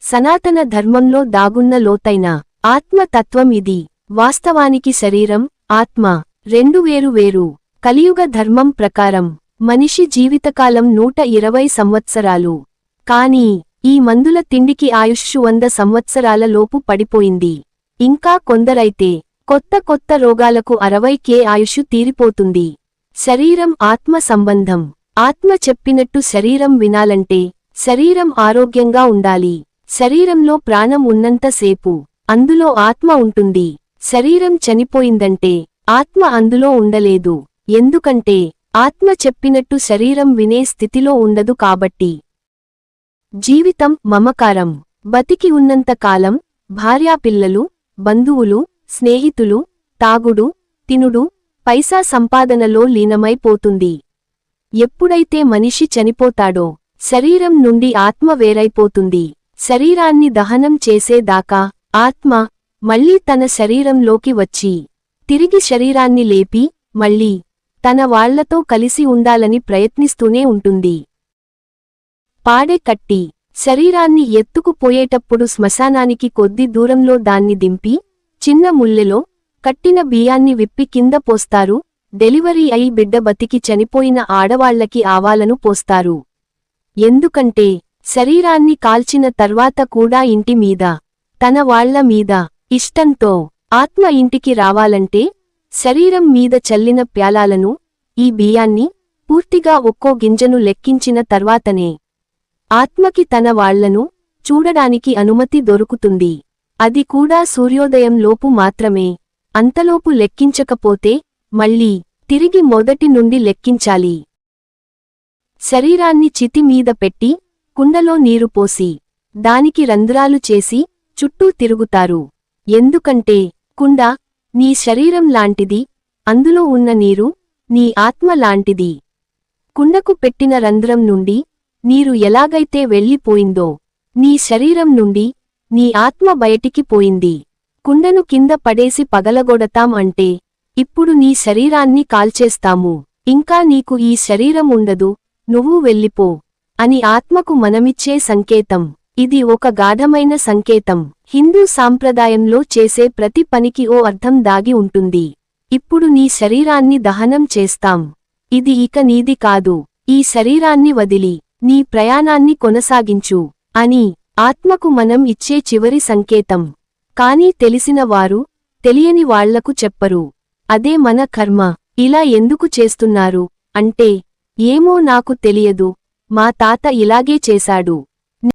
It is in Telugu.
సనాతన ధర్మంలో దాగున్న లోతైన ఆత్మతత్వం ఇది. వాస్తవానికి శరీరం, ఆత్మ రెండు వేరు. కలియుగ ధర్మం ప్రకారం మనిషి జీవితకాలం 120 సంవత్సరాలు. కానీ ఈ మందుల తిండికి ఆయుష్షు 100 సంవత్సరాల లోపు పడిపోయింది. ఇంకా కొందరైతే కొత్త రోగాలకు 60కే ఆయుషు తీరిపోతుంది. శరీరం ఆత్మ సంబంధం. ఆత్మ చెప్పినట్టు శరీరం వినాలంటే శరీరం ఆరోగ్యంగా ఉండాలి. శరీరంలో ప్రాణం ఉన్నంతసేపు అందులో ఆత్మ ఉంటుంది. శరీరం చనిపోయిందంటే ఆత్మ అందులో ఉండలేదు. ఎందుకంటే ఆత్మ చెప్పినట్టు శరీరం వినే స్థితిలో ఉండదు కాబట్టి. జీవితం మమకారం. బతికి ఉన్నంతకాలం భార్యాపిల్లలు, బంధువులు, స్నేహితులు, తాగుడు, తినుడు, పైసా సంపాదనలో లీనమైపోతుంది. ఎప్పుడైతే మనిషి చనిపోతాడో శరీరం నుండి ఆత్మ వేరైపోతుంది. శరీరాన్ని దహనం చేసేదాకా ఆత్మ మళ్ళీ తన శరీరంలోకి వచ్చి తిరిగి శరీరాన్ని లేపి మళ్ళీ తన వాళ్లతో కలిసి ఉండాలని ప్రయత్నిస్తూనే ఉంటుంది. పాడె కట్టి శరీరాన్ని ఎత్తుకుపోయేటప్పుడు శ్మశానానికి కొద్ది దూరంలో దాన్ని దింపి చిన్న ముల్లెలో కట్టిన బియ్యాన్ని విప్పి కింద పోస్తారు. డెలివరీ అయి బిడ్డ బతికి చనిపోయిన ఆడవాళ్లకి ఆవాలను పోస్తారు. ఎందుకంటే శరీరాన్ని కాల్చిన తర్వాత కూడా ఇంటి మీద, తన వాళ్ల మీద ఇష్టంతో ఆత్మ ఇంటికి రావాలంటే శరీరం మీద చల్లిన ప్యాలాలను, ఈ బియ్యాన్ని పూర్తిగా ఒక్కో గింజను లెక్కించిన తర్వాతనే ఆత్మకి తన వాళ్లను చూడడానికి అనుమతి దొరుకుతుంది. అది కూడా సూర్యోదయం లోపు మాత్రమే. అంతలోపు లెక్కించకపోతే మళ్ళీ తిరిగి మొదటి నుండి లెక్కించాలి. శరీరాన్ని చితి మీద పెట్టి కుండలో నీరు పోసి దానికి రంధ్రాలు చేసి చుట్టూ తిరుగుతారు. ఎందుకంటే కుండ నీ శరీరం లాంటిది, అందులో ఉన్న నీరు నీ ఆత్మ లాంటిది. కుండకు పెట్టిన రంధ్రం నుండి నీరు ఎలాగైతే వెళ్ళిపోయిందో నీ శరీరం నుండి నీ ఆత్మ బయటికి పోయింది. కుండను కింద పడేసి పగలగొడతాం అంటే ఇప్పుడు నీ శరీరాన్ని కాల్చేస్తాము, ఇంకా నీకు ఈ శరీరం ఉండదు, నువ్వు వెళ్ళిపో అని ఆత్మకు మనమిచ్చే సంకేతం. ఇది ఒక గాఢమైన సంకేతం. హిందూ సాంప్రదాయంలో చేసే ప్రతి పనికి ఓ అర్థం దాగి ఉంటుంది. ఇప్పుడు నీ శరీరాన్ని దహనం చేస్తాం, ఇది ఇక నీది కాదు, ఈ శరీరాన్ని వదిలి నీ ప్రయాణాన్ని కొనసాగించు అని ఆత్మకు మనం ఇచ్చే చివరి సంకేతం. కానీ తెలిసిన వారు తెలియని వాళ్లకు చెప్పరు. అదే మన కర్మ. ఇలా ఎందుకు చేస్తున్నారు అంటే, ఏమో నాకు తెలియదు, మా తాత ఇలాగే చేశాడు